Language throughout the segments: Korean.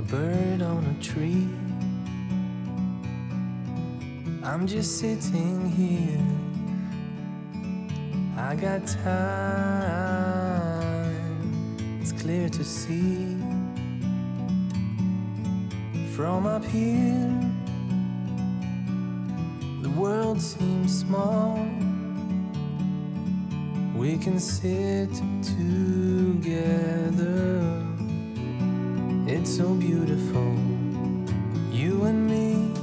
a bird on a tree. I'm just sitting here. I got time. It's clear to see. From up here, the world seems small. We can sit together. It's so beautiful, you and me.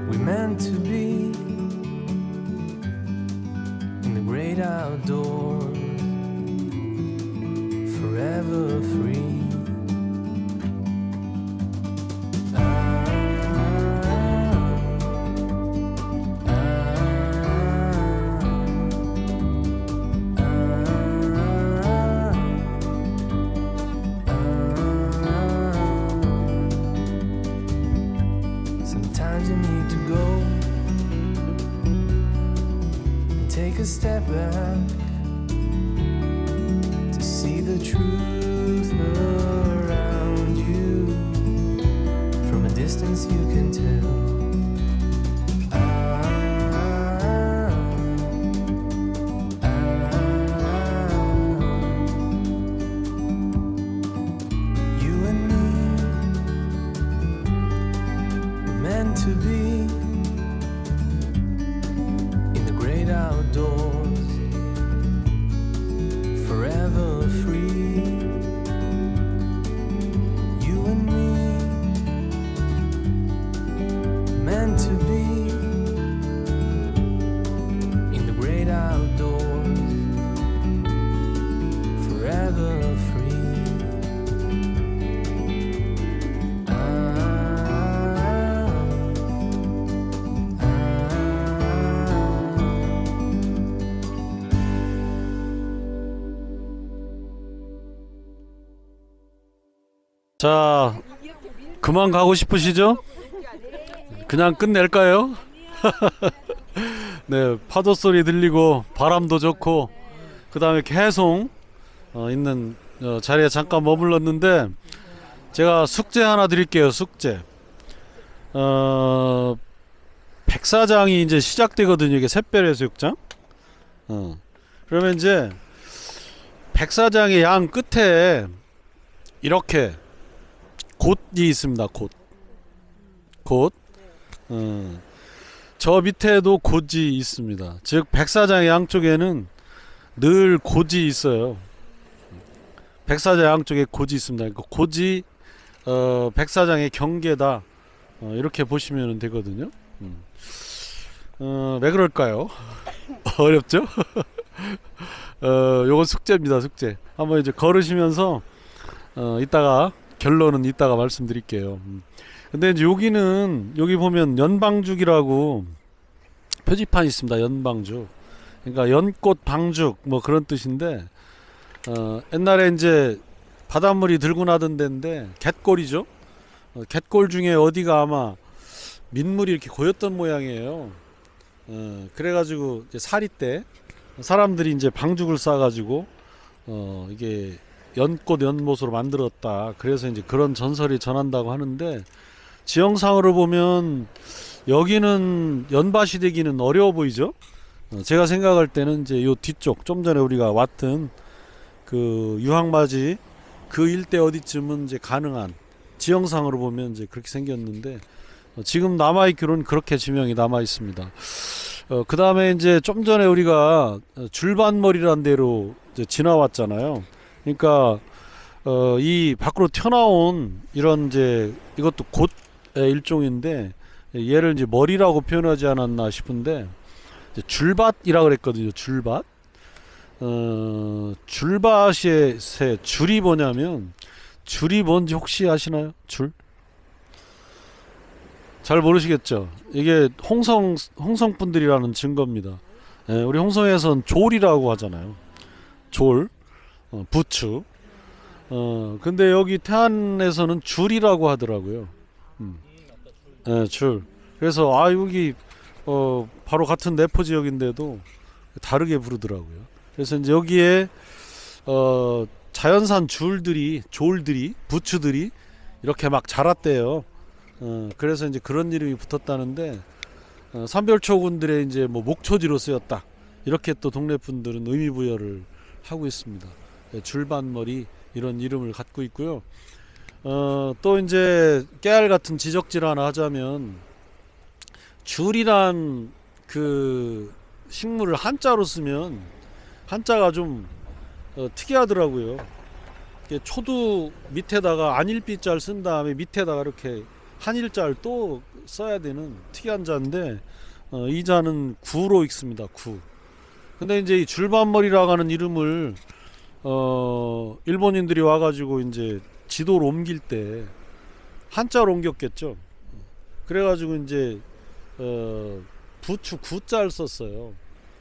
We meant to be in the great outdoors, forever free. Sometimes you need to go and take a step back to see the truth around you. From a distance you can tell. You and me were meant to be in the great outdoors, forever free. You and me meant to be in the great outdoors, forever free. 자, 그만 가고 싶으시죠? 그냥 끝낼까요? 네, 파도 소리 들리고 바람도 좋고 그 다음에 개송 있는 자리에 잠깐 머물렀는데 제가 숙제 하나 드릴게요. 숙제. 백사장이 이제 시작되거든요. 이게 샛별해수욕장. 그러면 이제 백사장의 양 끝에 이렇게 곶이 있습니다. 곶. 저 밑에도 곶이 있습니다. 즉 백사장의 양쪽에는 늘 곶이 있어요. 백사장 양쪽에 곶이 있습니다. 그러니까 곶이 백사장의 경계다. 이렇게 보시면 되거든요. 왜 그럴까요? 어렵죠? 요건 숙제입니다. 숙제. 한번 이제 걸으시면서 이따가 결론은 이따가 말씀드릴게요. 근데 이제 여기 보면 연방죽이라고 표지판이 있습니다. 연방죽. 그러니까 연꽃 방죽 뭐 그런 뜻인데 옛날에 이제 바닷물이 들고 나던 데인데 갯골이죠. 갯골 중에 어디가 아마 민물이 이렇게 고였던 모양이에요. 그래가지고 이제 사리 때 사람들이 이제 방죽을 싸가지고 이게 연꽃 연못으로 만들었다. 그래서 이제 그런 전설이 전한다고 하는데 지형상으로 보면 여기는 연밭이 되기는 어려워 보이죠. 제가 생각할 때는 이제 요 뒤쪽 좀 전에 우리가 왔던 그 유황맞이 그 일대 어디쯤은 이제 가능한 지형상으로 보면 이제 그렇게 생겼는데 지금 남아있기로는 그렇게 지명이 남아있습니다. 그 다음에 이제 좀 전에 우리가 줄반머리란 데로 이제 지나왔잖아요. 그러니까 이 밖으로 튀어나온 이런 이제 이것도 곶의 일종인데 얘를 이제 머리라고 표현하지 않았나 싶은데 이제 줄밭이라고 그랬거든요. 줄밭. 줄밭의 줄이 뭐냐면 줄이 뭔지 혹시 아시나요? 줄? 잘 모르시겠죠? 이게 홍성 분들이라는 증거입니다. 우리 홍성에선 졸이라고 하잖아요. 졸. 부추. 근데 여기 태안에서는 줄이라고 하더라고요. 줄. 그래서 여기 바로 같은 내포 지역인데도 다르게 부르더라고요. 그래서 이제 여기에 자연산 졸들이 부추들이 이렇게 막 자랐대요. 그래서 이제 그런 이름이 붙었다는데 삼별초군들의 이제 뭐 목초지로 쓰였다. 이렇게 또 동네 분들은 의미 부여를 하고 있습니다. 줄반머리 이런 이름을 갖고 있고요. 또 이제 깨알 같은 지적질 하나 하자면 줄이란 그 식물을 한자로 쓰면 한자가 좀 특이하더라고요. 초두 밑에다가 안일비자를 쓴 다음에 밑에다가 이렇게 한일자를 또 써야 되는 특이한 자인데 이 자는 구로 읽습니다. 구. 근데 이제 이 줄반머리라고 하는 이름을 일본인들이 와가지고 이제 지도를 옮길 때 한자로 옮겼겠죠. 그래가지고 이제 부추 구자를 썼어요.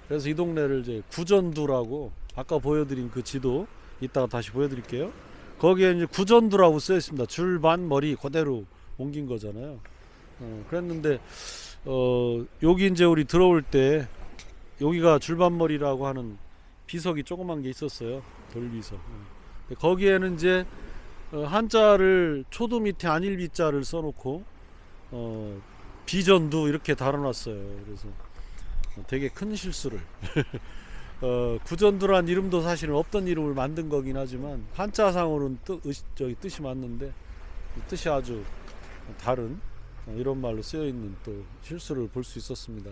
그래서 이 동네를 이제 구전두라고 아까 보여드린 그 지도 이따가 다시 보여드릴게요. 거기에 이제 구전두라고 쓰여 있습니다. 줄반머리 그대로 옮긴 거잖아요. 그랬는데 여기 이제 우리 들어올 때 여기가 줄반머리라고 하는 비석이 조그만 게 있었어요. 돌비석. 거기에는 이제 한자를 초두 밑에 안일비자를 써놓고 비전두 이렇게 달아놨어요. 그래서 되게 큰 실수를 구전두란 이름도 사실은 없던 이름을 만든 거긴 하지만 한자상으로는 뜻이 맞는데 뜻이 아주 다른 이런 말로 쓰여 있는 또 실수를 볼 수 있었습니다.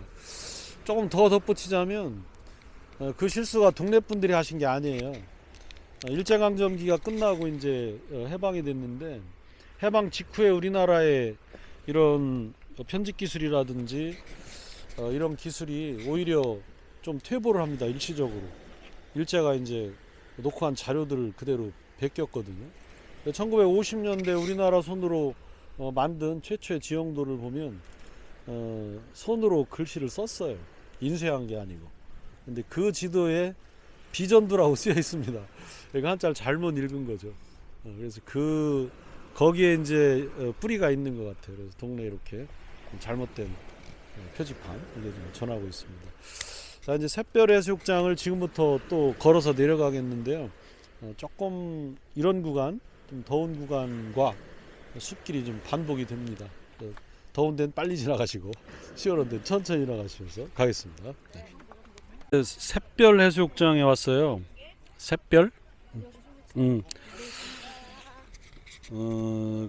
조금 더 덧붙이자면 그 실수가 동네 분들이 하신 게 아니에요. 일제강점기가 끝나고 이제 해방이 됐는데 해방 직후에 우리나라의 이런 편집 기술이라든지 이런 기술이 오히려 좀 퇴보를 합니다. 일시적으로 일제가 이제 녹화한 자료들을 그대로 베꼈거든요. 1950년대 우리나라 손으로 만든 최초의 지형도를 보면 손으로 글씨를 썼어요. 인쇄한 게 아니고. 근데 그 지도에 비전두라고 쓰여 있습니다. 그러니까 한자를 잘못 읽은 거죠. 그래서 거기에 이제 뿌리가 있는 것 같아요. 그래서 동네에 이렇게 잘못된 표지판 이게 좀 전하고 있습니다. 자, 이제 샛별해수욕장을 지금부터 또 걸어서 내려가겠는데요. 조금 이런 구간, 좀 더운 구간과 숲길이 좀 반복이 됩니다. 더운 데는 빨리 지나가시고 시원한 데는 천천히 지나가시면서 가겠습니다. 네. 샛별해수욕장에 왔어요. 샛별?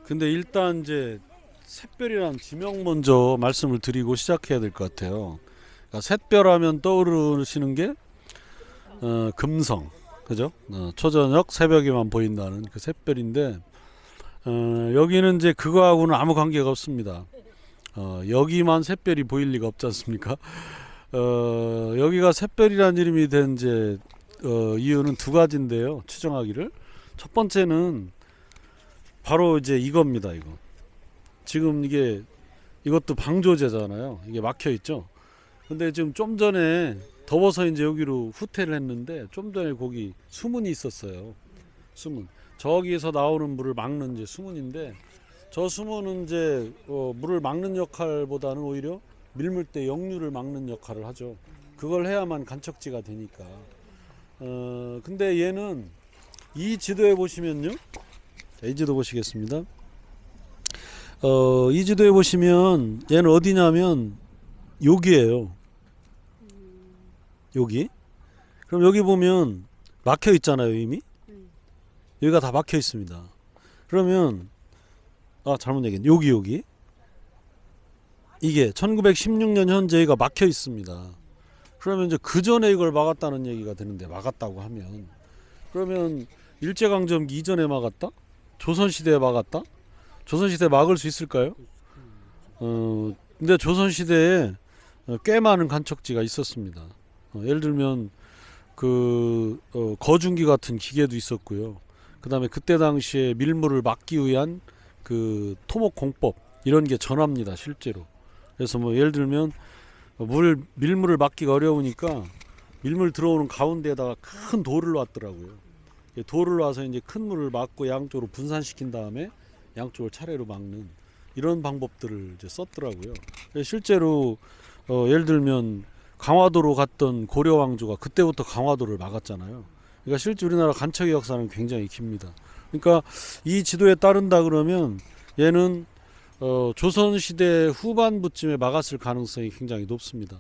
근데 일단 이제 샛별이라는 지명 먼저 말씀을 드리고 시작해야 될 것 같아요. 그러니까 샛별하면 떠오르시는 게 금성, 그죠? 초저녁 새벽에만 보인다는 그 샛별인데 여기는 이제 그거하고는 아무 관계가 없습니다. 여기만 샛별이 보일 리가 없지 않습니까? 여기가 샛별이라는 이름이 된 이제 이유는 두 가지인데요. 추정하기를 첫 번째는 바로 이제 이겁니다. 이거 지금 이것도 방조제잖아요. 이게 막혀 있죠. 근데 지금 좀 전에 더워서 이제 여기로 후퇴를 했는데 좀 전에 거기 수문이 있었어요. 수문. 저기에서 나오는 물을 막는 이제 수문인데 저 수문은 이제 물을 막는 역할보다는 오히려 밀물대 역류를 막는 역할을 하죠. 그걸 해야만 간척지가 되니까. 근데 얘는 이 지도에 보시면요. 자, 이 지도 보시겠습니다. 이 지도에 보시면 얘는 어디냐면 여기에요. 여기. 그럼 여기 보면 막혀 있잖아요, 이미. 여기가 다 막혀 있습니다. 그러면 잘못 얘기했네. 여기 이게 1916년 현재가 막혀 있습니다. 그러면 이제 그 전에 이걸 막았다는 얘기가 되는데 막았다고 하면 그러면 일제강점기 이전에 막았다? 조선시대에 막았다? 조선시대에 막을 수 있을까요? 근데 조선시대에 꽤 많은 간척지가 있었습니다. 예를 들면 거중기 같은 기계도 있었고요. 그 다음에 그때 당시에 밀물을 막기 위한 그 토목공법 이런 게 전합니다. 실제로. 그래서 뭐 예를 들면 밀물을 막기가 어려우니까 밀물 들어오는 가운데에다가 큰 돌을 놨더라고요. 돌을 놔서 이제 큰 물을 막고 양쪽으로 분산시킨 다음에 양쪽을 차례로 막는 이런 방법들을 이제 썼더라고요. 실제로 예를 들면 강화도로 갔던 고려 왕조가 그때부터 강화도를 막았잖아요. 그러니까 실제 우리나라 간척의 역사는 굉장히 깁니다. 그러니까 이 지도에 따른다 그러면 얘는 조선시대 후반부쯤에 막았을 가능성이 굉장히 높습니다.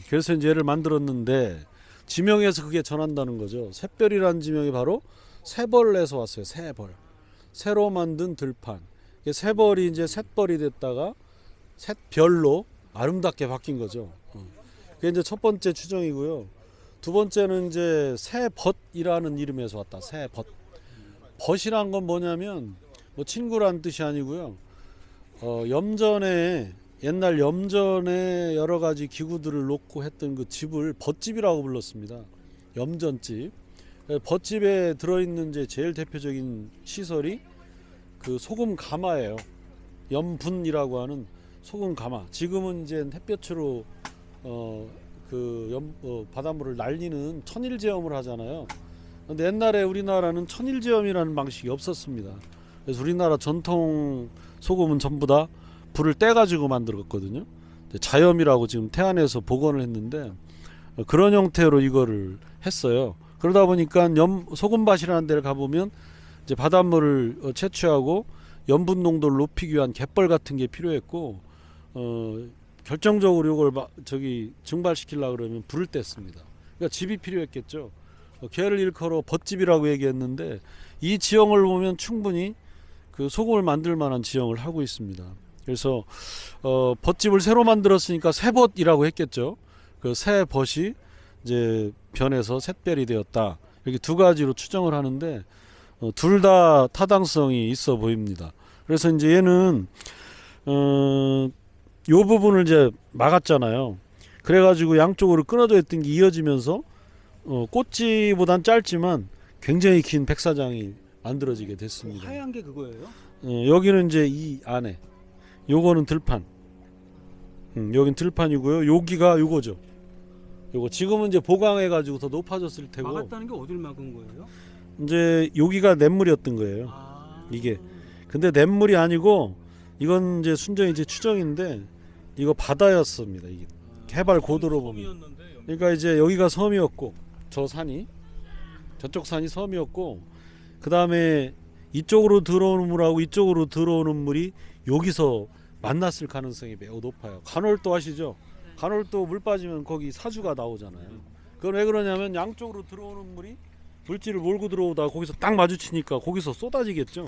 그래서 이제 얘를 만들었는데 지명에서 그게 전한다는 거죠. 샛별이라는 지명이 바로 새벌에서 왔어요. 새벌. 새로 만든 들판. 새벌이 이제 샛벌이 됐다가 샛별로 아름답게 바뀐 거죠. 그게 이제 첫 번째 추정이고요. 두 번째는 이제 새벗이라는 이름에서 왔다. 새벗. 벗이란 건 뭐냐면 뭐 친구란 뜻이 아니고요. 염전에 옛날 염전에 여러 가지 기구들을 놓고 했던 그 집을 벗집이라고 불렀습니다. 염전집. 벗집에 들어있는 이제 제일 대표적인 시설이 그 소금 가마예요. 염분이라고 하는 소금 가마. 지금은 이제 햇볕으로 바닷물을 날리는 천일제염을 하잖아요. 근데 옛날에 우리나라는 천일제염이라는 방식이 없었습니다. 그래서 우리나라 전통 소금은 전부 다 불을 떼가지고 만들었거든요. 자염이라고 지금 태안에서 복원을 했는데 그런 형태로 이거를 했어요. 그러다 보니까 소금밭이라는 데를 가보면 이제 바닷물을 채취하고 염분 농도를 높이기 위한 갯벌 같은 게 필요했고 결정적으로 이걸 증발시키려고 그러면 불을 뗐습니다. 그러니까 집이 필요했겠죠. 개를 일컬어 벗집이라고 얘기했는데 이 지형을 보면 충분히 그 소금을 만들 만한 지형을 하고 있습니다. 그래서 벗집을 새로 만들었으니까 새벗이라고 했겠죠. 그 새벗이 이제 변해서 샛별이 되었다. 이렇게 두 가지로 추정을 하는데 둘 다 타당성이 있어 보입니다. 그래서 이제 얘는 요 부분을 이제 막았잖아요. 그래가지고 양쪽으로 끊어져 있던 게 이어지면서 꽃지보단 짧지만 굉장히 긴 백사장이 만들어지게 됐습니다. 하얀 게 그거예요? 여기는 이제 이 안에 요거는 들판. 여긴 들판이고요. 여기가 요거죠. 요거 지금은 이제 보강해가지고 더 높아졌을 테고. 막았다는 게 어딜 막은 거예요? 이제 여기가 냇물이었던 거예요. 이게. 근데 냇물이 아니고 이건 이제 순전히 이제 추정인데 이거 바다였습니다. 이게 해발 고도로 보면. 그러니까 이제 여기가 섬이었고 저 산이 저쪽 산이 섬이었고 그 다음에 이쪽으로 들어오는 물하고 이쪽으로 들어오는 물이 여기서 만났을 가능성이 매우 높아요. 간월도 아시죠? 간월도 물 빠지면 거기 사주가 나오잖아요. 그건 왜 그러냐면 양쪽으로 들어오는 물이 물질을 몰고 들어오다 거기서 딱 마주치니까 거기서 쏟아지겠죠.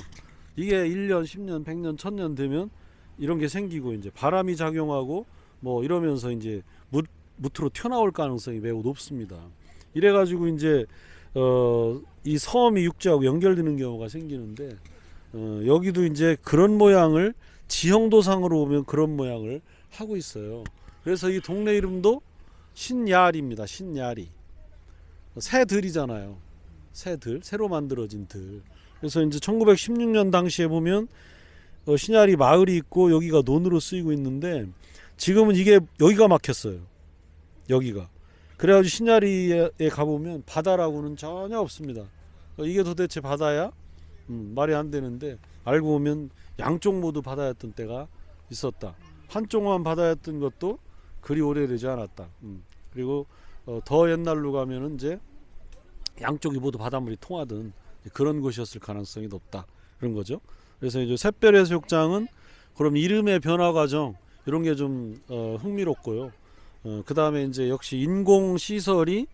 이게 1년, 10년, 100년, 1000년 되면 이런 게 생기고 이제 바람이 작용하고 뭐 이러면서 이제 무트로 튀어나올 가능성이 매우 높습니다. 이래가지고 이제 이 섬이 육지하고 연결되는 경우가 생기는데 여기도 이제 그런 모양을 지형도상으로 보면 그런 모양을 하고 있어요. 그래서 이 동네 이름도 신야리입니다. 신야리. 새들이잖아요. 새들, 새로 만들어진 들. 그래서 이제 1916년 당시에 보면 신야리 마을이 있고 여기가 논으로 쓰이고 있는데 지금은 이게 여기가 막혔어요. 여기가. 그래가지고 신야리에 가보면 바다라고는 전혀 없습니다. 이게 도대체 바다야? 말이 안 되는데 알고 보면 양쪽 모두 바다였던 때가 있었다. 한쪽만 바다였던 것도 그리 오래되지 않았다. 그리고 더 옛날로 가면은 이제 양쪽이 모두 바닷물이 통하던 그런 곳이었을 가능성이 높다. 그런 거죠. 그래서 이제 샛별 해수욕장은 그럼 이름의 변화 과정 이런 게 좀 흥미롭고요. 그 다음에 이제 역시 인공 시설이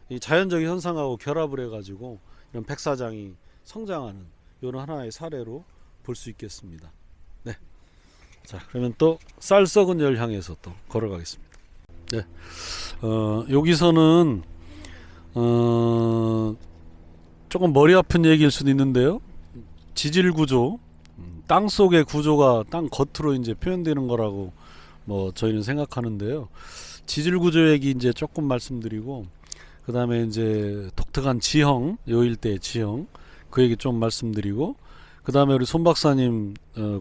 이 자연적 현상하고 결합을 해가지고 이런 백사장이 성장하는 이런 하나의 사례로 볼 수 있겠습니다. 네. 자, 그러면 또 쌀 썩은 열 향해서 또 걸어가겠습니다. 네. 여기서는 조금 머리 아픈 얘기일 수도 있는데요. 지질 구조, 땅 속의 구조가 땅 겉으로 이제 표현되는 거라고 뭐 저희는 생각하는데요. 지질 구조 얘기 이제 조금 말씀드리고 그 다음에 이제 독특한 지형, 요 일대의 지형 그 얘기 좀 말씀드리고 그 다음에 우리 손 박사님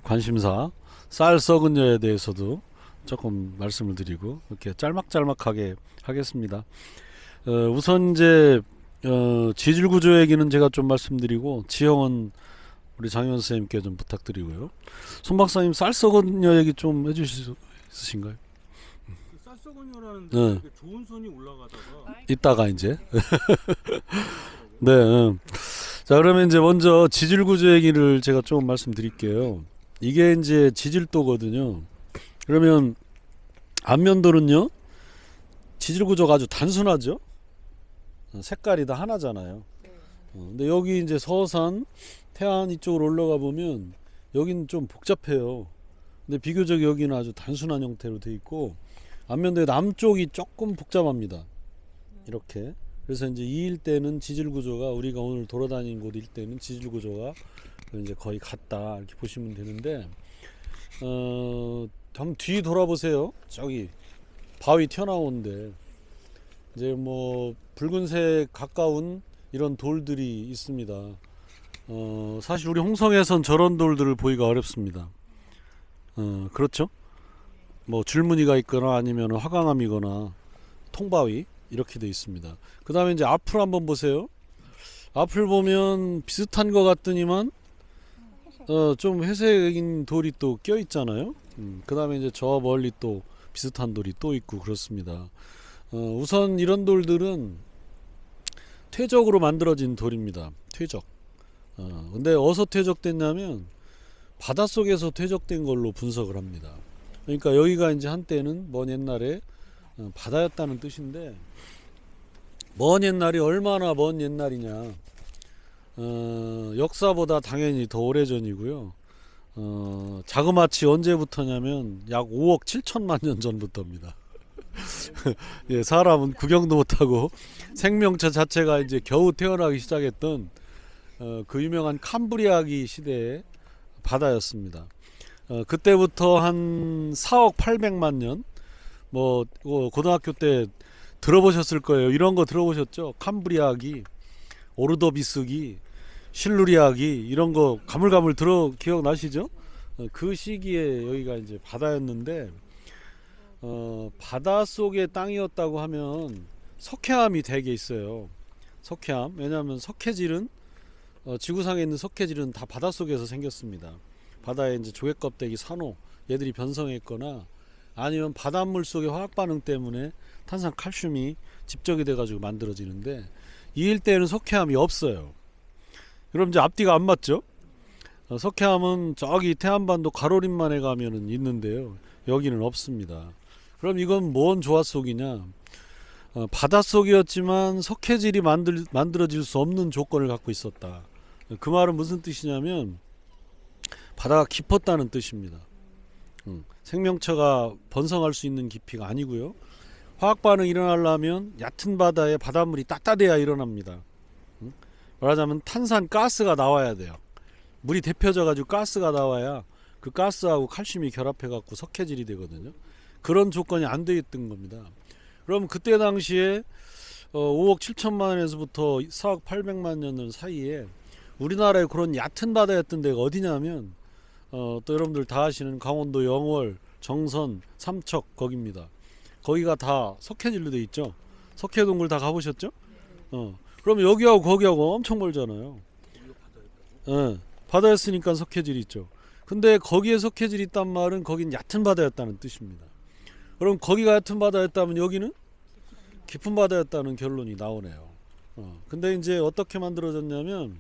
관심사 쌀 썩은 여에 대해서도 조금 말씀을 드리고 이렇게 짤막짤막하게 하겠습니다. 우선 이제 지질 구조 얘기는 제가 좀 말씀드리고 지형은 우리 장현 선생님께 좀 부탁드리고요. 손 박사님 쌀 썩은 여 얘기 좀 해주실 수 있으신가요? 쌀 썩은 여라는 네. 좋은 선이 올라가다가 이따가 이제 네. 자, 그러면 이제 먼저 지질 구조 얘기를 제가 좀 말씀드릴게요. 이게 이제 지질도거든요. 그러면 안면도는요, 지질 구조가 아주 단순하죠. 색깔이 다 하나잖아요. 근데 여기 이제 서산, 태안 이쪽으로 올라가 보면 여기는 좀 복잡해요. 근데 비교적 여기는 아주 단순한 형태로 돼 있고, 안면도의 남쪽이 조금 복잡합니다. 이렇게. 그래서 이제 이 일대는 지질 구조가, 우리가 오늘 돌아다닌 곳 일대는 지질 구조가 이제 거의 같다 이렇게 보시면 되는데, 한번 뒤 돌아보세요. 저기 바위 튀어나오는데 이제 뭐 붉은색 가까운 이런 돌들이 있습니다. 사실 우리 홍성에선 저런 돌들을 보기가 어렵습니다. 그렇죠? 뭐 줄무늬가 있거나 아니면 화강암이거나 통바위 이렇게 돼 있습니다. 그 다음에 이제 앞을 한번 보세요. 앞을 보면 비슷한 것 같더니만 좀 회색인 돌이 또 껴 있잖아요. 그 다음에 이제 저 멀리 또 비슷한 돌이 또 있고 그렇습니다. 우선 이런 돌들은 퇴적으로 만들어진 돌입니다. 퇴적. 근데 어디서 퇴적됐냐면 바닷속에서 퇴적된 걸로 분석을 합니다. 그러니까 여기가 이제 한때는 먼 옛날에 바다였다는 뜻인데, 먼 옛날이 얼마나 먼 옛날이냐, 역사보다 당연히 더 오래전이고요. 자그마치 언제부터냐면 약 5억 7천만 년 전부터입니다. 예, 사람은 구경도 못하고 생명체 자체가 이제 겨우 태어나기 시작했던 그 유명한 캄브리아기 시대의 바다였습니다. 그때부터 한 4억 800만 년, 뭐 고등학교 때 들어보셨을 거예요. 이런 거 들어보셨죠? 캄브리아기, 오르도비스기, 실루리아기, 이런 거 가물가물 기억나시죠? 그 시기에 여기가 이제 바다였는데, 바다 속의 땅이었다고 하면 석회암이 되게 있어요. 석회암. 왜냐하면 석회질은 지구상에 있는 석회질은 다 바닷속에서 생겼습니다. 바다에 이제 조개껍데기, 산호 얘들이 변성했거나 아니면 바닷물 속의 화학 반응 때문에 탄산 칼슘이 집적이 돼 가지고 만들어지는데, 이 일대에는 석회암이 없어요. 그럼 이제 앞뒤가 안 맞죠? 석회암은 저기 태안반도 가로림만에 가면은 있는데요. 여기는 없습니다. 그럼 이건 뭔 조화 속이냐? 바닷속이었지만 석회질이 만들어질 수 없는 조건을 갖고 있었다. 그 말은 무슨 뜻이냐면 바다가 깊었다는 뜻입니다. 생명체가 번성할 수 있는 깊이가 아니고요. 화학 반응이 일어나려면 얕은 바다에 바닷물이 따뜻해야 일어납니다. 말하자면 탄산 가스가 나와야 돼요. 물이 데펴져 가지고 가스가 나와야 그 가스하고 칼슘이 결합해 갖고 석회질이 되거든요. 그런 조건이 안 되어 있던 겁니다. 그럼 그때 당시에 5억 7천만 년에서부터 4억 800만 년 사이에 우리나라에 그런 얕은 바다였던 데가 어디냐면 또 여러분들 다 아시는 강원도 영월, 정선, 삼척 거기입니다. 거기가 다 석회질로 돼 있죠. 석회동굴 다 가보셨죠? 그럼 여기하고 거기하고 엄청 멀잖아요. 바다였으니까 석회질이 있죠. 근데 거기에 석회질이 있단 말은 거긴 얕은 바다였다는 뜻입니다. 그럼 거기가 얕은 바다였다면 여기는 깊은 바다였다는 결론이 나오네요. 근데 이제 어떻게 만들어졌냐면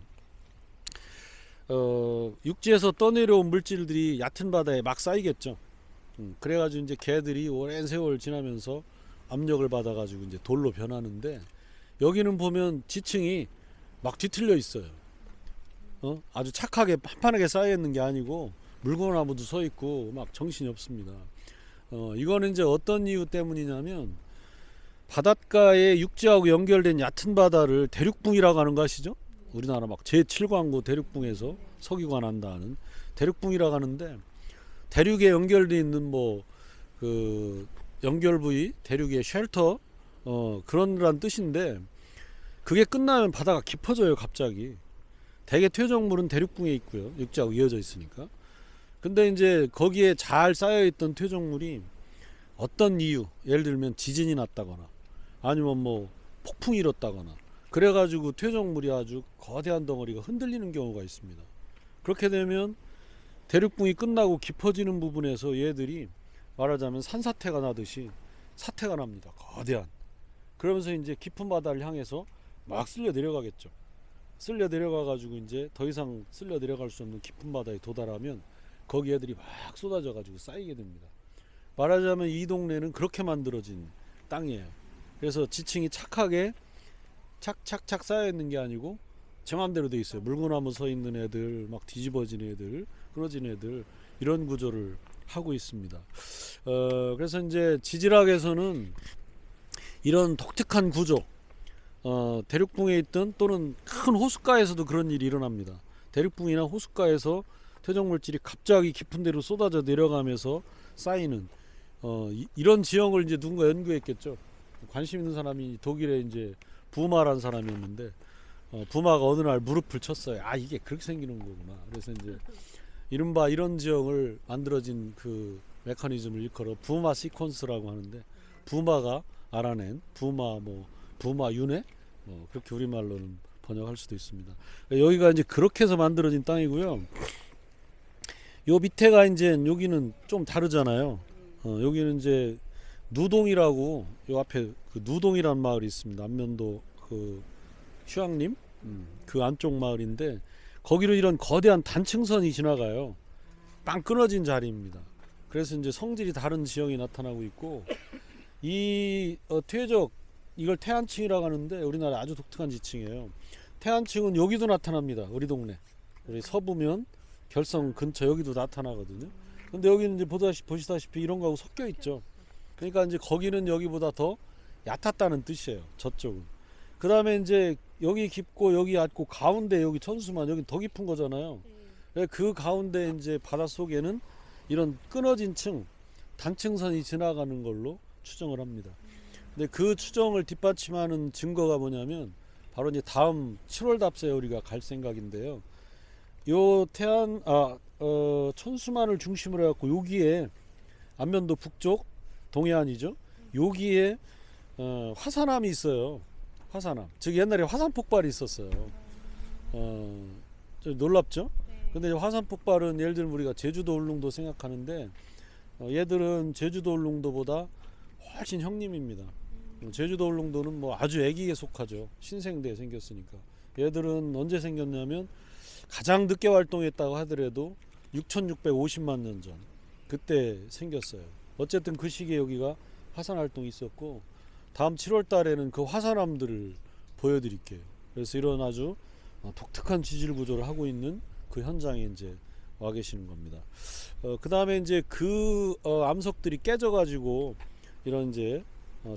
육지에서 떠내려온 물질들이 얕은 바다에 막 쌓이겠죠. 그래가지고 이제 개들이 오랜 세월 지나면서 압력을 받아가지고 이제 돌로 변하는데, 여기는 보면 지층이 막 뒤틀려 있어요. 아주 착하게 판판하게 쌓여 있는 게 아니고 물고나무도 서 있고 막 정신이 없습니다. 이거는 이제 어떤 이유 때문이냐면 바닷가에 육지하고 연결된 얕은 바다를 대륙붕이라고 하는 거 아시죠? 우리나라 막 제7광구 대륙붕에서 석유가 난다는 대륙붕이라고 하는데, 대륙에 연결되어 있는 뭐 그 연결 부위, 대륙의 쉘터, 그런란 뜻인데, 그게 끝나면 바다가 깊어져요. 갑자기. 대개 퇴적물은 대륙붕에 있고요. 육지하고 이어져 있으니까. 근데 이제 거기에 잘 쌓여있던 퇴적물이 어떤 이유, 예를 들면 지진이 났다거나 아니면 뭐 폭풍이 일었다거나 그래가지고 퇴적물이 아주 거대한 덩어리가 흔들리는 경우가 있습니다. 그렇게 되면 대륙붕이 끝나고 깊어지는 부분에서 얘들이 말하자면 산사태가 나듯이 사태가 납니다. 거대한. 그러면서 이제 깊은 바다를 향해서 막 쓸려 내려가겠죠. 쓸려 내려가 가지고 이제 더 이상 쓸려 내려갈 수 없는 깊은 바다에 도달하면 거기 애들이 막 쏟아져 가지고 쌓이게 됩니다. 말하자면 이 동네는 그렇게 만들어진 땅이에요. 그래서 지층이 착하게 착착착 쌓여 있는 게 아니고 제 맘대로 돼 있어요. 물구나무 서 있는 애들, 막 뒤집어진 애들, 끊어진 애들, 이런 구조를 하고 있습니다. 그래서 이제 지질학에서는 이런 독특한 구조, 대륙붕에 있던 또는 큰 호숫가에서도 그런 일이 일어납니다. 대륙붕이나 호숫가에서 퇴적 물질이 갑자기 깊은 데로 쏟아져 내려가면서 쌓이는 이런 지형을 이제 누군가 연구했겠죠. 관심 있는 사람이 독일에 이제 부마라는 사람이었는데 부마가 어느 날 무릎을 쳤어요. 아, 이게 그렇게 생기는 거구나. 그래서 이제 이른바 이런 지형을 만들어진 그 메커니즘을 일컬어 부마 시퀀스라고 하는데, 부마가 알아낸 부마 윤회, 그렇게 우리말로는 번역할 수도 있습니다. 여기가 이제 그렇게 해서 만들어진 땅이고요. 요 밑에가 이제 여기는 좀 다르잖아요. 여기는 이제 누동이라고, 요 앞에 그 누동이라는 마을이 있습니다. 안면도 그 휴양림 그 안쪽 마을인데, 거기로 이런 거대한 단층선이 지나가요. 빵 끊어진 자리입니다. 그래서 이제 성질이 다른 지형이 나타나고 있고, 이 퇴적, 이걸 태안층이라고 하는데 우리나라 아주 독특한 지층이에요. 태안층은 여기도 나타납니다. 우리 동네, 우리 서부면 결성 근처 여기도 나타나거든요. 근데 여기는 이제 보시다시피 이런 거하고 섞여 있죠. 그러니까 이제 거기는 여기보다 더 얕았다는 뜻이에요. 저쪽은. 그 다음에 이제 여기 깊고 여기 얕고 가운데 여기 천수만, 여기 더 깊은 거잖아요. 그 가운데 이제 바닷속에는 이런 끊어진 층, 단층선이 지나가는 걸로 추정을 합니다. 근데 그 추정을 뒷받침하는 증거가 뭐냐면 바로 이제 다음 7월 답사에 우리가 갈 생각인데요. 요 천수만을 중심으로 해갖고 여기에 안면도 북쪽 동해안이죠. 여기에 화산암이 있어요. 화산암. 즉 옛날에 화산 폭발이 있었어요. 좀 놀랍죠? 근데 화산 폭발은 예를 들면 우리가 제주도 울릉도 생각하는데 얘들은 제주도 울릉도보다 훨씬 형님입니다. 제주도 울릉도는 뭐 아주 애기에 속하죠. 신생대에 생겼으니까. 얘들은 언제 생겼냐면 가장 늦게 활동했다고 하더라도 6650만 년 전, 그때 생겼어요. 어쨌든 그 시기에 여기가 화산 활동이 있었고, 다음 7월 달에는 그 화산암들을 보여드릴게요. 그래서 이런 아주 독특한 지질 구조를 하고 있는 그 현장에 이제 와 계시는 겁니다. 그 다음에 이제 그 암석들이 깨져가지고 이런 이제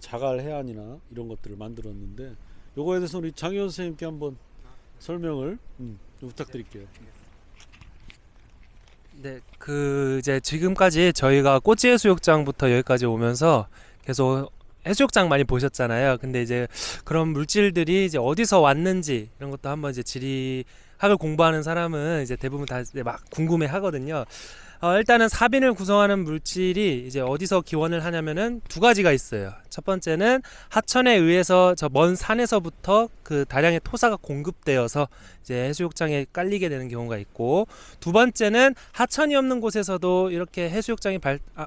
자갈 해안이나 이런 것들을 만들었는데, 요거에 대해서 우리 장희원 선생님께 한번 설명을 부탁드릴게요. 네, 이제 지금까지 저희가 꼬치 해수욕장부터 여기까지 오면서 계속 해수욕장 많이 보셨잖아요. 근데 이제 그런 물질들이 이제 어디서 왔는지 이런 것도 한번 이제 지리학을 공부하는 사람은 이제 대부분 다 이제 막 궁금해 하거든요. 일단은 사빈을 구성하는 물질이 이제 어디서 기원을 하냐면은 두 가지가 있어요. 첫 번째는 하천에 의해서 저 먼 산에서부터 그 다량의 토사가 공급되어서 이제 해수욕장에 깔리게 되는 경우가 있고, 두 번째는 하천이 없는 곳에서도 이렇게 해수욕장이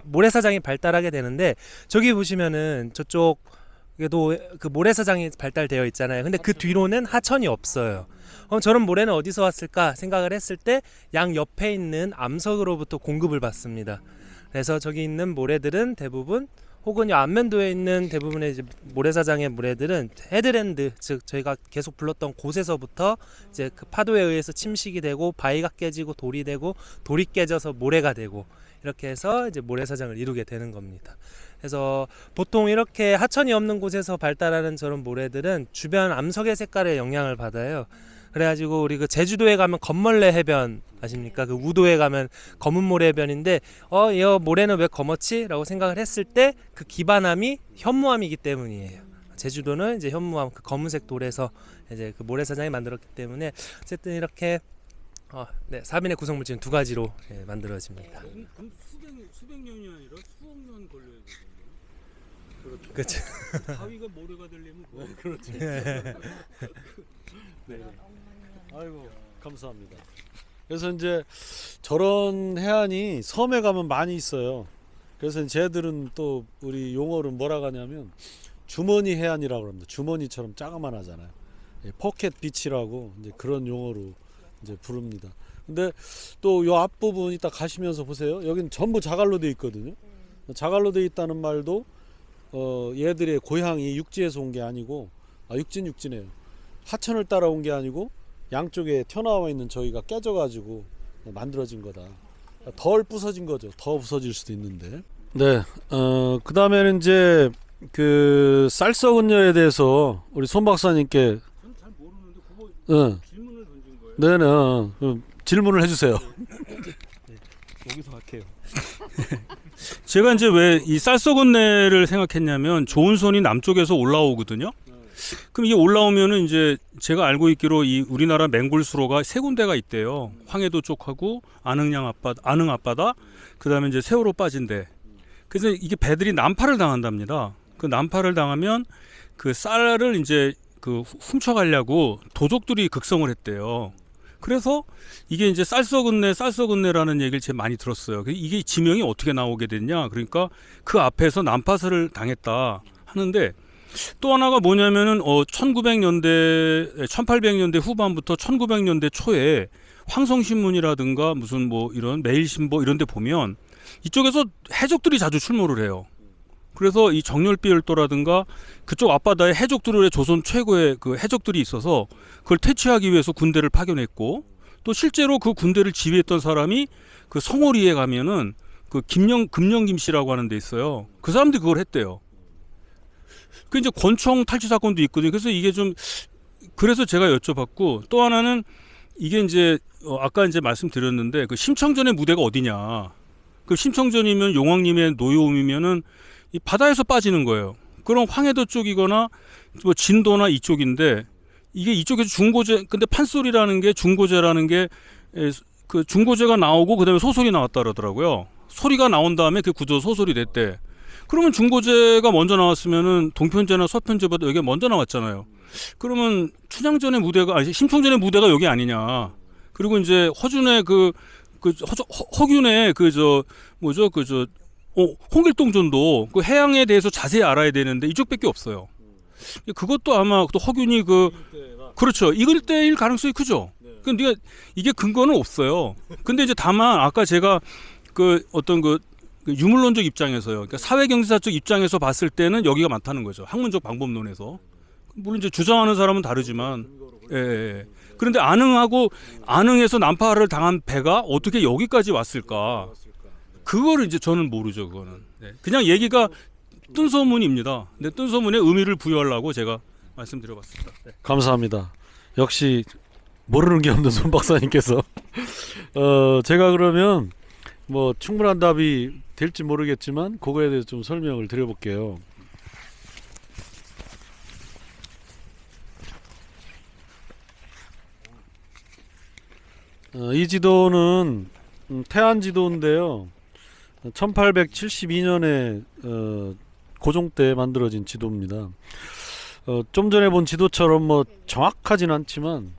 모래사장이 발달하게 되는데, 저기 보시면은 저쪽 에도 그 모래사장이 발달되어 있잖아요. 근데 그 뒤로는 하천이 없어요. 저런 모래는 어디서 왔을까 생각을 했을 때 양 옆에 있는 암석으로부터 공급을 받습니다. 그래서 저기 있는 모래들은 대부분, 혹은 이 안면도에 있는 대부분의 이제 모래사장의 모래들은 헤드랜드, 즉 저희가 계속 불렀던 곳에서부터 이제 그 파도에 의해서 침식이 되고 바위가 깨지고 돌이 되고 돌이 깨져서 모래가 되고, 이렇게 해서 이제 모래사장을 이루게 되는 겁니다. 그래서 보통 이렇게 하천이 없는 곳에서 발달하는 저런 모래들은 주변 암석의 색깔에 영향을 받아요. 그래가지고 우리 그 제주도에 가면 검멀래 해변 아십니까? 그 우도에 가면 검은 모래 해변인데, 이 모래는 왜 검었지? 라고 생각을 했을 때 그 기반암이 현무암이기 때문이에요. 제주도는 이제 현무암, 그 검은색 돌에서 이제 그 모래사장이 만들었기 때문에, 어쨌든 이렇게 네, 사빈의 구성물질은 두 가지로 만들어집니다. 그럼 수백 년이 아니라 수억 년 걸려야 되겠네요. 그렇죠. 바위가 모래가 되려면 뭐? 그렇죠. 네. 아이고, 감사합니다. 그래서 이제 저런 해안이 섬에 가면 많이 있어요. 그래서 쟤들은 또 우리 용어로 뭐라고 하냐면 주머니 해안이라고 합니다. 주머니처럼 짜그만하잖아요. 포켓 비치라고 이제 그런 용어로 이제 부릅니다. 근데 또 요 앞부분 이따 가시면서 보세요. 여기는 전부 자갈로 돼 있거든요. 자갈로 돼 있다는 말도 얘들의 고향이 육지에서 온 게 아니고 육지네요. 하천을 따라온 게 아니고 양쪽에 튀어나와 있는 저기가 깨져가지고 만들어진 거다. 덜 부서진 거죠. 더 부서질 수도 있는데. 네. 그 다음에는 이제 그 쌀썩은녀에 대해서 우리 손 박사님께 저는 잘 모르는데 그거 응. 질문을 던진 거예요. 네네. 질문을 해주세요. 여기서 할게요. 제가 이제 왜 이 쌀썩은내를 생각했냐면 좋은 손이 남쪽에서 올라오거든요. 그럼 이게 올라오면은 이제 제가 알고 있기로 이 우리나라 맹골 수로가 세 군데가 있대요. 황해도 쪽하고 안흥 앞바다, 그다음에 이제 세월호 빠진데. 그래서 이게 배들이 난파를 당한답니다. 그 난파를 당하면 그 쌀을 이제 그 훔쳐가려고 도적들이 극성을 했대요. 그래서 이게 이제 쌀썩은내라는 얘기를 제가 많이 들었어요. 이게 지명이 어떻게 나오게 됐냐? 그러니까 그 앞에서 난파를 당했다 하는데, 또 하나가 뭐냐면은 1800년대 후반부터 1900년대 초에 황성신문이라든가 무슨 뭐 이런 매일신보 이런 데 보면 이쪽에서 해적들이 자주 출몰을 해요. 그래서 이 정렬비열도라든가 그쪽 앞바다에 해적들의 조선 최고의 그 해적들이 있어서 그걸 퇴치하기 위해서 군대를 파견했고, 또 실제로 그 군대를 지휘했던 사람이 그 성오리에 가면은 그 금령김 씨라고 하는 데 있어요. 그 사람들이 그걸 했대요. 그 이제 권총 탈취 사건도 있거든요. 그래서 이게 좀, 그래서 제가 여쭤봤고, 또 하나는 이게 이제 아까 이제 말씀드렸는데 그 심청전의 무대가 어디냐. 그 심청전이면 용왕님의 노여움이면은 이 바다에서 빠지는 거예요. 그럼 황해도 쪽이거나 뭐 진도나 이쪽인데, 이게 이쪽에서 중고제, 근데 판소리라는 게 중고제라는 게 그 중고제가 나오고 그다음에 소설이 나왔다 그러더라고요. 소리가 나온 다음에 그 구조 소설이 됐대. 그러면 중고제가 먼저 나왔으면은 동편제나 서편제보다 여기가 먼저 나왔잖아요. 그러면 춘향전의 무대가 아니 심청전의 무대가 여기 아니냐. 그리고 이제 허균의 홍길동전도 그 해양에 대해서 자세히 알아야 되는데 이쪽밖에 없어요. 그것도 아마 또 허균이 그렇죠. 이걸 때일 가능성이 크죠. 근데 이게 근거는 없어요. 근데 이제 다만 아까 제가 그 어떤 그 유물론적 입장에서요. 그러니까 사회경제사적 입장에서 봤을 때는 여기가 많다는 거죠. 학문적 방법론에서. 물론 이제 주장하는 사람은 다르지만, 예. 그런데 안흥에서 난파를 당한 배가 어떻게 여기까지 왔을까? 그거를 이제 저는 모르죠. 그거는. 네. 그냥 얘기가 뜬소문입니다. 근데 뜬소문에 의미를 부여하려고 제가 말씀드려봤습니다. 네. 감사합니다. 역시 모르는 게 없는 손 박사님께서 제가 그러면 뭐 충분한 답이 될지 모르겠지만 그거에 대해서 좀 설명을 드려볼게요. 이 지도는 태안 지도인데요. 1872년에 고종 때 만들어진 지도입니다. 좀 전에 본 지도처럼 뭐 정확하진 않지만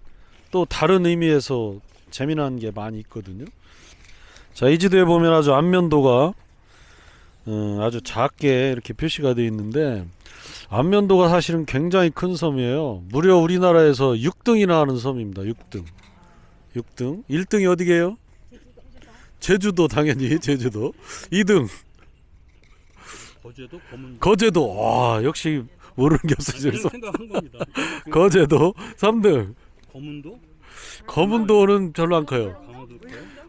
또 다른 의미에서 재미난 게 많이 있거든요. 자, 이 지도에 보면 아주 안면도가 아주 작게 이렇게 표시가 되어 있는데, 안면도가 사실은 굉장히 큰 섬이에요. 무려 우리나라에서 6등이나 하는 섬입니다. 6등. 1등이 어디게요? 제주도, 당연히 제주도. 2등 거제도. 와, 역시 모르는 게 없어서 생각한 겁니다. 거제도. 3등 거문도? 는 별로 안 커요.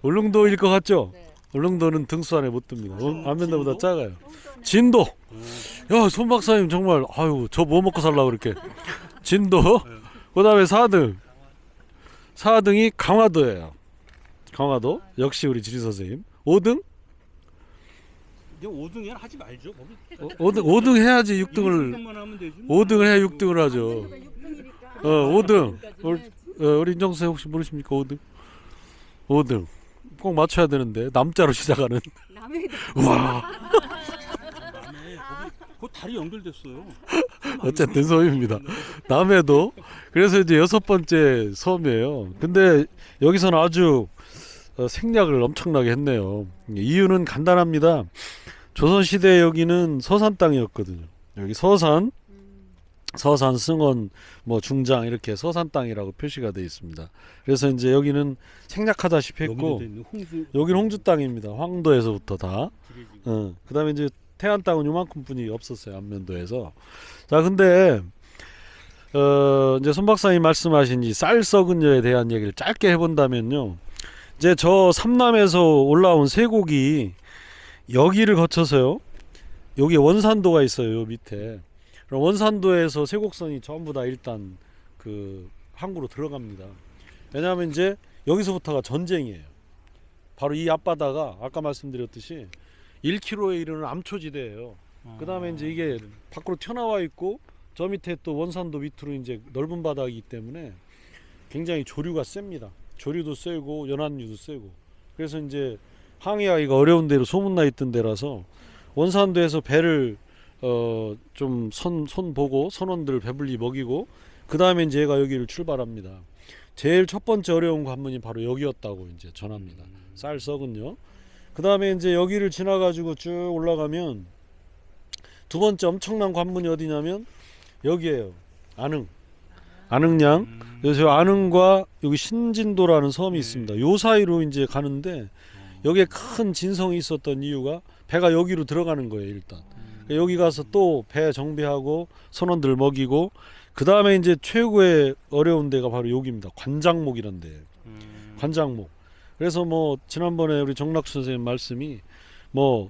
울릉도일 것 같죠? 울릉도는 등수 안에 못 듭니다. 안면도보다 작아요. 진도. 야, 손 박사님 정말 아유, 저 뭐 먹고 살라고 그렇게. 진도. 그다음에 4등이 강화도예요. 강화도. 역시 우리 지리 선생님. 5등? 이제 5등이야 하지 말죠. 5등 해야지 6등을. 5등을 해야 6등을 하죠. 5등. 우리 인정수 혹시 모르십니까? 5등. 꼭 맞춰야 되는데 남자로 시작하는. 와. 그 다리 연결됐어요. 어쨌든 섬입니다. 남해도. 그래서 이제 6번째 섬이에요. 근데 여기서는 아주 생략을 엄청나게 했네요. 이유는 간단합니다. 조선시대 여기는 서산 땅이었거든요. 여기 서산. 서산, 승원, 뭐 중장 이렇게 서산 땅이라고 표시가 되어 있습니다. 그래서 이제 여기는 생략하다시피 했고 여기는 홍주 땅입니다. 황도에서부터 다. 그다음에 이제 태안 땅은 요만큼 분이 없었어요. 안면도에서. 자, 근데 이제 손 박사님 말씀하신 이 쌀 썩은 여에 대한 얘기를 짧게 해본다면요. 이제 저 삼남에서 올라온 쇠곡이 여기를 거쳐서요. 여기 원산도가 있어요. 요 밑에. 그럼 원산도에서 쇠곡선이 전부 다 일단 그 항구로 들어갑니다. 왜냐하면 이제 여기서부터가 전쟁이에요. 바로 이 앞바다가 아까 말씀드렸듯이 1km에 이르는 암초지대예요. 그 다음에 이제 이게 밖으로 튀어나와 있고 저 밑에 또 원산도 밑으로 이제 넓은 바다이기 때문에 굉장히 조류가 셉니다. 조류도 세고 연안류도 세고. 그래서 이제 항해하기가 어려운 데로 소문나 있던 데라서 원산도에서 배를 좀 손 보고 선원들 배불리 먹이고 그 다음에 이제 얘가 여기를 출발합니다. 제일 첫 번째 어려운 관문이 바로 여기였다고 이제 전합니다. 쌀 썩은요. 그 다음에 이제 여기를 지나가지고 쭉 올라가면 두 번째 엄청난 관문이 어디냐면 여기에요. 안흥량. 그래서 안흥과 여기 신진도라는 섬이 있습니다. 요 사이로 이제 가는데 여기에 큰 진성이 있었던 이유가 배가 여기로 들어가는 거예요. 일단 여기 가서 또 배 정비하고 선원들 먹이고 그 다음에 이제 최고의 어려운 데가 바로 여기입니다. 관장목이란 데. 관장목. 그래서 뭐 지난번에 우리 정락수 선생님 말씀이 뭐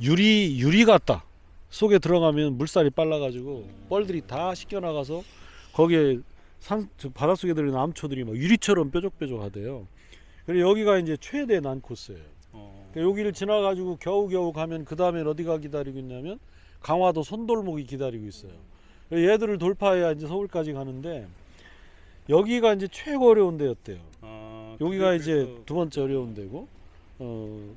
유리 같다. 속에 들어가면 물살이 빨라가지고 뻘들이 다 씻겨나가서 거기에 바닷속에 들어있는 암초들이 막 유리처럼 뾰족뾰족하대요. 그리고 여기가 이제 최대 난 코스예요. 그러니까 여기를 지나가지고 겨우겨우 가면 그 다음에 어디가 기다리고 있냐면 강화도 손돌목이 기다리고 있어요. 얘들을 돌파해야 이제 서울까지 가는데 여기가 이제 최고 어려운 데였대요. 여기가 이제 두 번째 어려운 데고.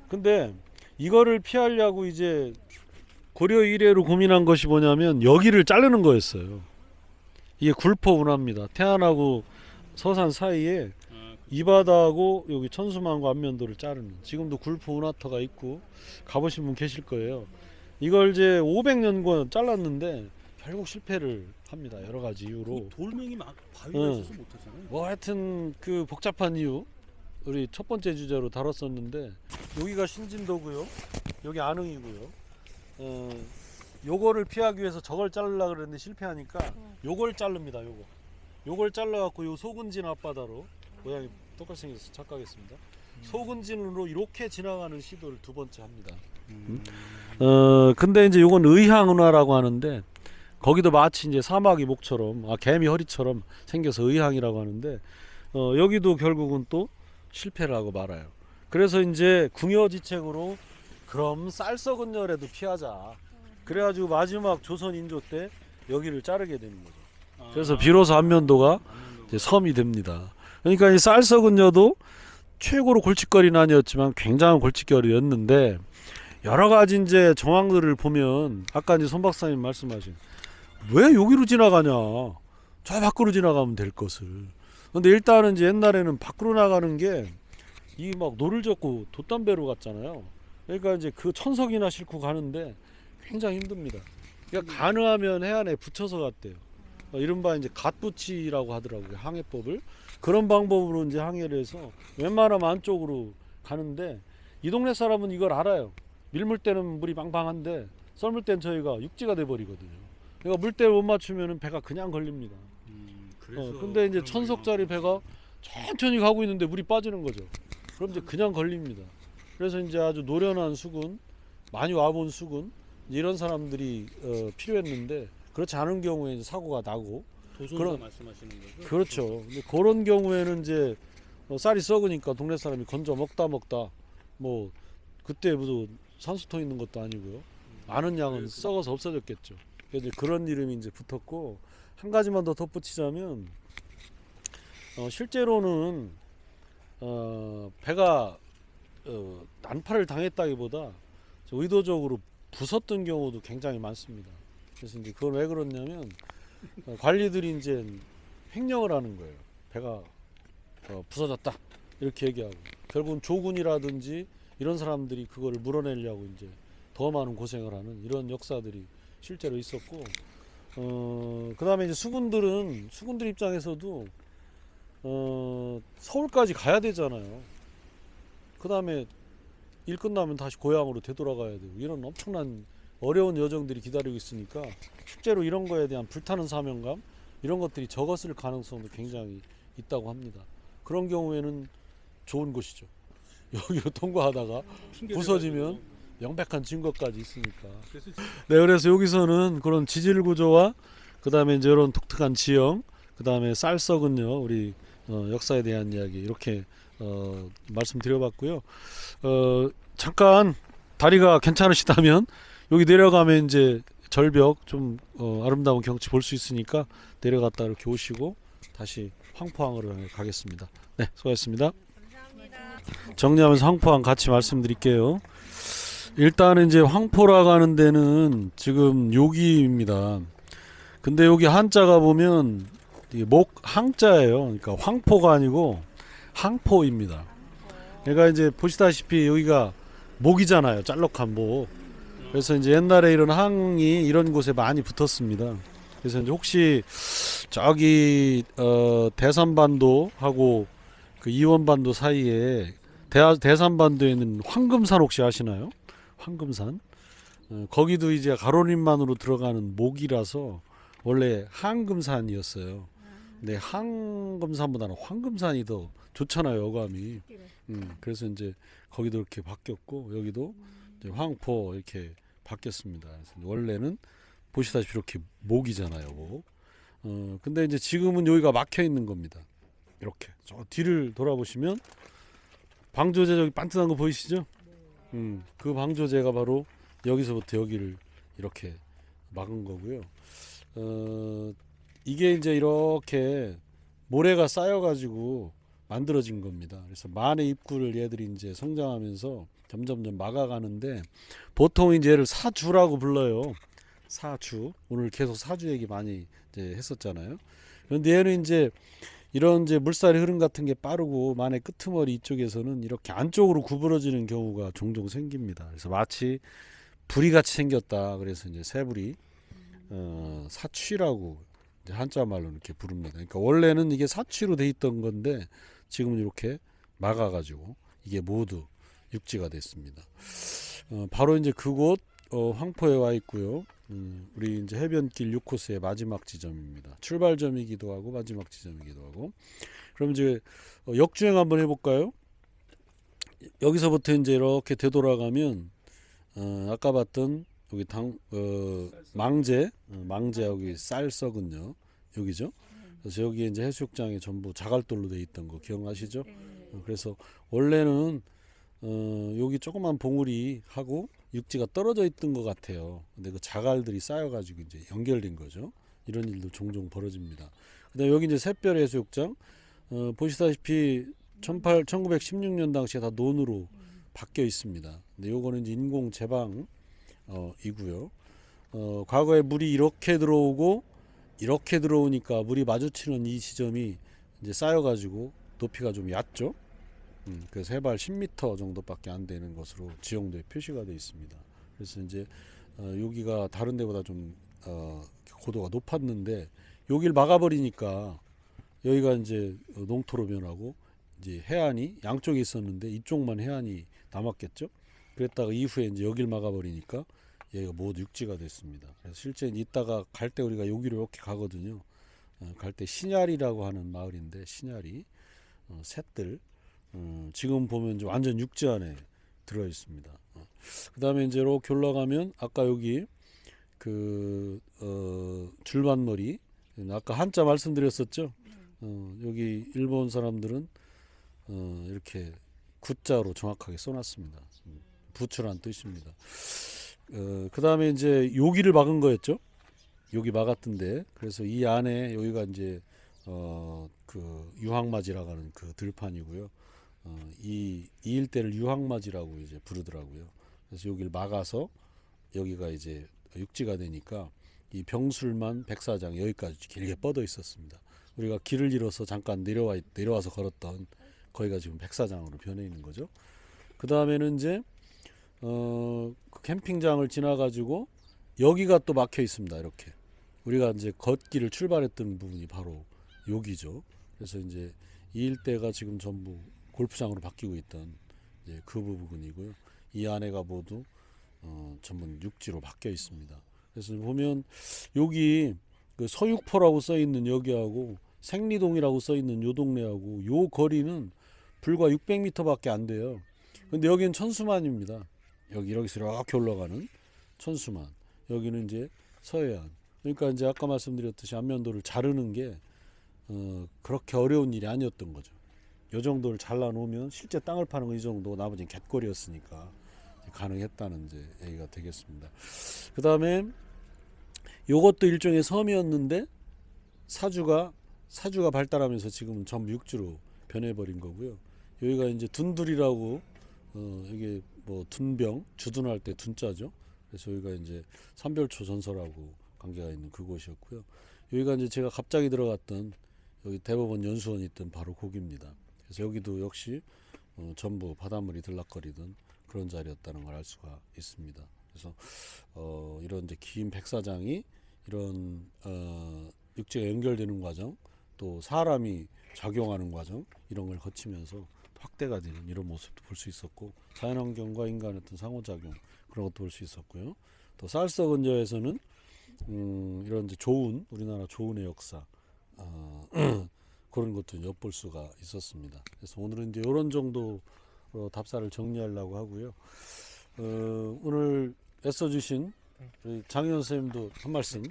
근데 이거를 피하려고 이제 고려 이래로 고민한 것이 뭐냐면 여기를 자르는 거였어요. 이게 굴포 운하입니다. 태안하고 서산 사이에 이 바다하고 여기 천수만과 안면도를 자르는. 지금도 굴포 운하터가 있고 가보신 분 계실 거예요. 이걸 이제 500년권 잘랐는데 결국 실패를 합니다. 여러 가지 이유로. 돌멩이 바위가 있어서 못했잖아요. 뭐 하여튼 그 복잡한 이유 우리 첫 번째 주제로 다뤘었는데 여기가 신진도고요. 여기 안흥이고요. 요거를 피하기 위해서 저걸 자르려고 그랬는데 실패하니까 요걸 자릅니다. 요걸 잘라갖고 요 소근진 앞바다로 모양이 똑같이 생겨서 착각했습니다. 소근진으로 이렇게 지나가는 시도를 두 번째 합니다. 근데 이제 요건 의향운하라고 하는데 거기도 마치 이제 사마귀 목처럼 개미 허리처럼 생겨서 의향이라고 하는데 여기도 결국은 또 실패를 하고 말아요. 그래서 이제 궁여지책으로 그럼 쌀 썩은 열에도 피하자. 그래가지고 마지막 조선 인조 때 여기를 자르게 되는 거죠. 그래서 비로소 안면도가 이제 섬이 됩니다. 그러니까 이 쌀 썩은 여도 최고로 골칫거리는 아니었지만 굉장한 골칫거리였는데 여러 가지 이제 정황들을 보면 아까 이제 손 박사님 말씀하신 왜 여기로 지나가냐? 저 밖으로 지나가면 될 것을. 근데 일단은 이제 옛날에는 밖으로 나가는 게 이 막 노를 젓고 돛담배로 갔잖아요. 그러니까 이제 그 천석이나 싣고 가는데 굉장히 힘듭니다. 그러니까 가능하면 해안에 붙여서 갔대요. 이른바 이제 갓붙이라고 하더라고요. 항해법을. 그런 방법으로 이제 항해를 해서 웬만하면 안쪽으로 가는데 이 동네 사람은 이걸 알아요. 밀물 때는 물이 방방한데 썰물 때는 저희가 육지가 돼 버리거든요. 그러니까 물때를 못 맞추면은 배가 그냥 걸립니다. 근데 이제 1000석짜리 배가 천천히 가고 있는데 물이 빠지는 거죠. 그럼 이제 그냥 걸립니다. 그래서 이제 아주 노련한 수군, 많이 와본 수군 이런 사람들이 필요했는데 그렇지 않은 경우에 이제 사고가 나고 도선사 말씀하시는 거죠? 그렇죠. 근데 그런 경우에는 이제 쌀이 썩으니까 동네 사람이 건져 먹다 뭐 그때 무슨 산수통 있는 것도 아니고요. 많은 양은 썩어서 없어졌겠죠. 그래서 그런 이름이 이제 붙었고 한 가지만 더 덧붙이자면 실제로는 배가 난파를 당했다기보다 의도적으로 부쉈던 경우도 굉장히 많습니다. 그래서 이제 그건 왜 그렇냐면 관리들이 이제 횡령을 하는 거예요. 배가 부서졌다 이렇게 얘기하고 결국은 조군이라든지 이런 사람들이 그거를 물어내려고 이제 더 많은 고생을 하는 이런 역사들이 실제로 있었고 그다음에 이제 수군들 입장에서도 서울까지 가야 되잖아요. 그다음에 일 끝나면 다시 고향으로 되돌아가야 되고 이런 엄청난 어려운 여정들이 기다리고 있으니까 실제로 이런 거에 대한 불타는 사명감 이런 것들이 적었을 가능성도 굉장히 있다고 합니다. 그런 경우에는 좋은 곳이죠. 여기로 통과하다가 부서지면 명백한 증거까지 있으니까. 네, 그래서 여기서는 그런 지질 구조와 그 다음에 이제 이런 독특한 지형, 그 다음에 쌀썩은요 우리 역사에 대한 이야기 이렇게 말씀드려봤고요. 잠깐 다리가 괜찮으시다면 여기 내려가면 이제 절벽 좀 아름다운 경치 볼 수 있으니까 내려갔다 이렇게 오시고 다시 황포항으로 가겠습니다. 네, 수고하셨습니다. 정리하면서 황포항 같이 말씀드릴게요. 일단은 이제 황포라고 하는 데는 지금 여기입니다. 근데 여기 한자가 보면 목 항자예요. 그러니까 황포가 아니고 항포입니다. 그러니까 이제 보시다시피 여기가 목이잖아요. 짤록한 목. 그래서 이제 옛날에 이런 항이 이런 곳에 많이 붙었습니다. 그래서 이제 혹시 저기 대산반도하고 그 이원반도 사이에 대산반도에 있는 황금산 혹시 아시나요? 황금산. 거기도 이제 가로림만으로 들어가는 목이라서 원래 항금산이었어요. 근데 항금산보다는 황금산이 더 좋잖아요, 어감이. 그래서 이제 거기도 이렇게 바뀌었고 여기도 이제 황포 이렇게 바뀌었습니다. 그래서 원래는 보시다시피 이렇게 목이잖아요, 목. 근데 이제 지금은 여기가 막혀 있는 겁니다. 이렇게 저 뒤를 돌아보시면 방조제 저기 반듯한 거 보이시죠? 그 방조제가 바로 여기서부터 여기를 이렇게 막은 거고요. 이게 이제 이렇게 모래가 쌓여가지고 만들어진 겁니다. 그래서 만의 입구를 얘들이 이제 성장하면서 점점점 막아가는데 보통 이제 얘를 사주라고 불러요. 사주. 오늘 계속 사주 얘기 많이 이제 했었잖아요. 그런데 얘는 이제 이런 이제 물살의 흐름 같은 게 빠르고 만의 끄트머리 이쪽에서는 이렇게 안쪽으로 구부러지는 경우가 종종 생깁니다. 그래서 마치 불이 같이 생겼다. 그래서 이제 새불이 사취라고 이제 한자 말로 이렇게 부릅니다. 그러니까 원래는 이게 사취로 돼 있던 건데 지금은 이렇게 막아가지고 이게 모두 육지가 됐습니다. 바로 이제 그곳 황포에 와 있고요. 우리 이제 해변길 6코스의 마지막 지점입니다. 출발점이기도 하고 마지막 지점이기도 하고. 그럼 이제 역주행 한번 해볼까요? 여기서부터 이제 이렇게 되돌아가면 아까 봤던 여기 망제 여기 쌀썩은요 여기죠. 그래서 여기 이제 해수욕장이 전부 자갈돌로 돼 있던 거 기억나시죠? 그래서 원래는 여기 조그만 봉우리 하고 육지가 떨어져 있던 것 같아요. 근데 그 자갈들이 쌓여가지고 이제 연결된 거죠. 이런 일도 종종 벌어집니다. 그다음에 여기 이제 샛별 해수욕장 보시다시피 1916년 당시에 다 논으로 바뀌어 있습니다. 근데 요거는 이제 인공 제방 이고요. 과거에 물이 이렇게 들어오고 이렇게 들어오니까 물이 마주치는 이 지점이 이제 쌓여가지고 높이가 좀 얕죠. 그래서 해발 10m 정도밖에 안 되는 것으로 지형도에 표시가 되어 있습니다. 그래서 이제 여기가 다른 데보다 좀 고도가 높았는데 여기를 막아버리니까 여기가 이제 농토로 변하고 이제 해안이 양쪽에 있었는데 이쪽만 해안이 남았겠죠. 그랬다가 이후에 이제 여기를 막아버리니까 여기가 모두 육지가 됐습니다. 그래서 실제 이따가 갈 때 우리가 여기로 이렇게 가거든요. 갈 때 신야리라고 하는 마을인데 신야리 셋들 지금 보면 이제 완전 육지 안에 들어 있습니다. 그 다음에 이제 이렇게 올라가면 아까 여기 그 줄반머리 아까 한자 말씀드렸었죠. 여기 일본 사람들은 이렇게 구자로 정확하게 써놨습니다. 부추란 뜻입니다. 그 다음에 이제 여기를 막은 거였죠. 여기 막았던데 그래서 이 안에 여기가 이제 그 유황마지라고 하는 그 들판이고요. 이 일대를 유황마지라고 이제 부르더라고요. 그래서 여기를 막아서 여기가 이제 육지가 되니까 이 병술만 백사장 여기까지 길게 뻗어 있었습니다. 우리가 길을 잃어서 잠깐 내려와서 걸었던 거기가 지금 백사장으로 변해 있는 거죠. 그 다음에는 이제 그 캠핑장을 지나가지고 여기가 또 막혀 있습니다. 이렇게 우리가 이제 걷기를 출발했던 부분이 바로 여기죠. 그래서 이제 이 일대가 지금 전부 골프장으로 바뀌고 있던 이제 그 부분이고요. 이 안에가 모두 전부 육지로 바뀌어 있습니다. 그래서 보면 여기 그 서육포라고 써 있는 여기하고 생리동이라고 써 있는 요 동네하고 요 거리는 불과 600m밖에 안 돼요. 근데 여기는 천수만입니다. 여기서 이렇게 올라가는 천수만. 여기는 이제 서해안. 그러니까 이제 아까 말씀드렸듯이 안면도를 자르는 게 그렇게 어려운 일이 아니었던 거죠. 요 정도를 잘라놓으면 실제 땅을 파는 건 이 정도, 나머지는 갯거리였으니까 가능했다는 이제 얘기가 되겠습니다. 그 다음에 요것도 일종의 섬이었는데 사주가 발달하면서 지금은 전부 육지로 변해버린 거고요. 여기가 이제 둔둘이라고 이게 뭐 둔병 주둔할 때 둔자죠. 그래서 여기가 이제 삼별초 전설하고 관계가 있는 그곳이었고요. 여기가 이제 제가 갑자기 들어갔던 여기 대법원 연수원이 있던 바로 거기입니다. 그래서 여기도 역시 전부 바닷물이 들락거리던 그런 자리였다는 걸 알 수가 있습니다. 그래서 이런 이제 긴 백사장이 이런 육지가 연결되는 과정, 또 사람이 작용하는 과정 이런 걸 거치면서 확대가 되는 이런 모습도 볼 수 있었고, 자연환경과 인간의 어떤 상호작용 그런 것도 볼 수 있었고요. 또 쌀서 근저에서는 이런 이제 우리나라 조은의 역사 그런 것도 엿볼 수가 있었습니다. 그래서 오늘은 이제 이런 정도로 답사를 정리하려고 하고요. 오늘 애써주신 장현 선생님도 한 말씀.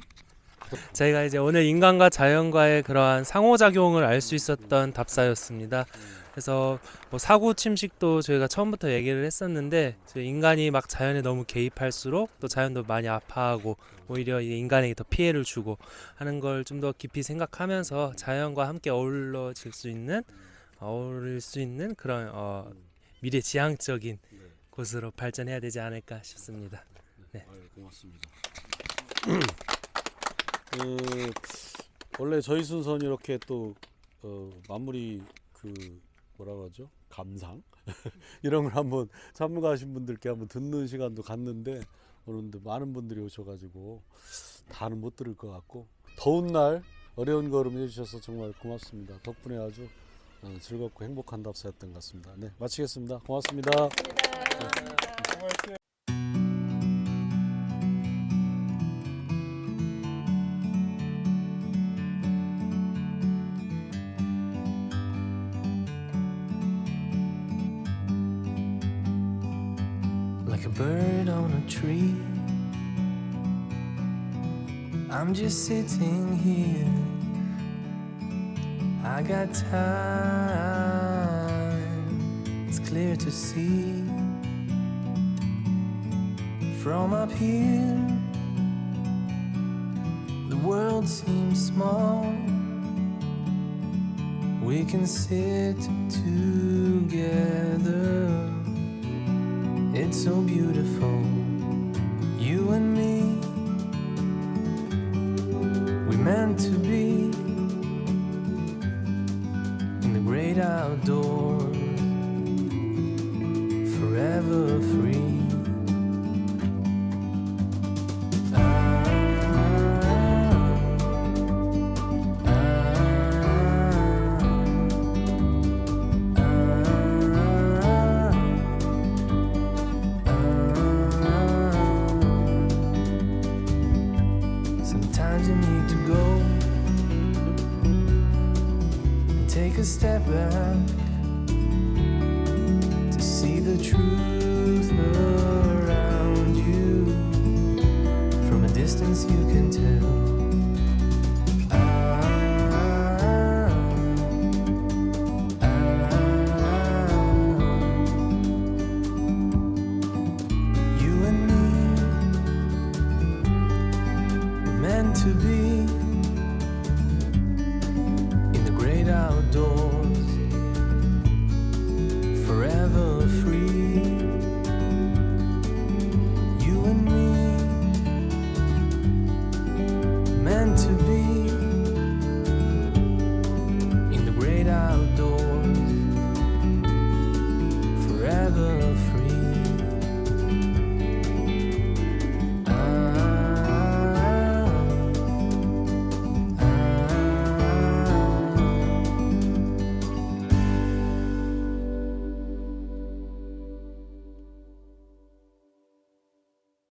저희가 이제 오늘 인간과 자연과의 그러한 상호작용을 알 수 있었던 답사였습니다. 그래서 뭐 사고 침식도 저희가 처음부터 얘기를 했었는데, 인간이 막 자연에 너무 개입할수록 또 자연도 많이 아파하고 오히려 인간에게 더 피해를 주고 하는 걸 좀 더 깊이 생각하면서 자연과 함께 어울릴 수 있는 그런 미래지향적인 곳으로 발전해야 되지 않을까 싶습니다. 네. 고맙습니다. 원래 저희 순서는 이렇게 또 마무리 뭐라고 하죠? 감상 이런 걸 한번 참가하신 분들께 한번 듣는 시간도 갖는데, 오늘도 많은 분들이 오셔가지고 다는 못 들을 것 같고, 더운 날 어려운 걸음 해주셔서 정말 고맙습니다. 덕분에 아주 즐겁고 행복한 답사였던 것 같습니다. 네, 마치겠습니다. 고맙습니다. Like a bird on a tree, I'm just sitting here. I got time, it's clear to see. From up here, the world seems small. We can sit together. It's so beautiful, you and me. We meant to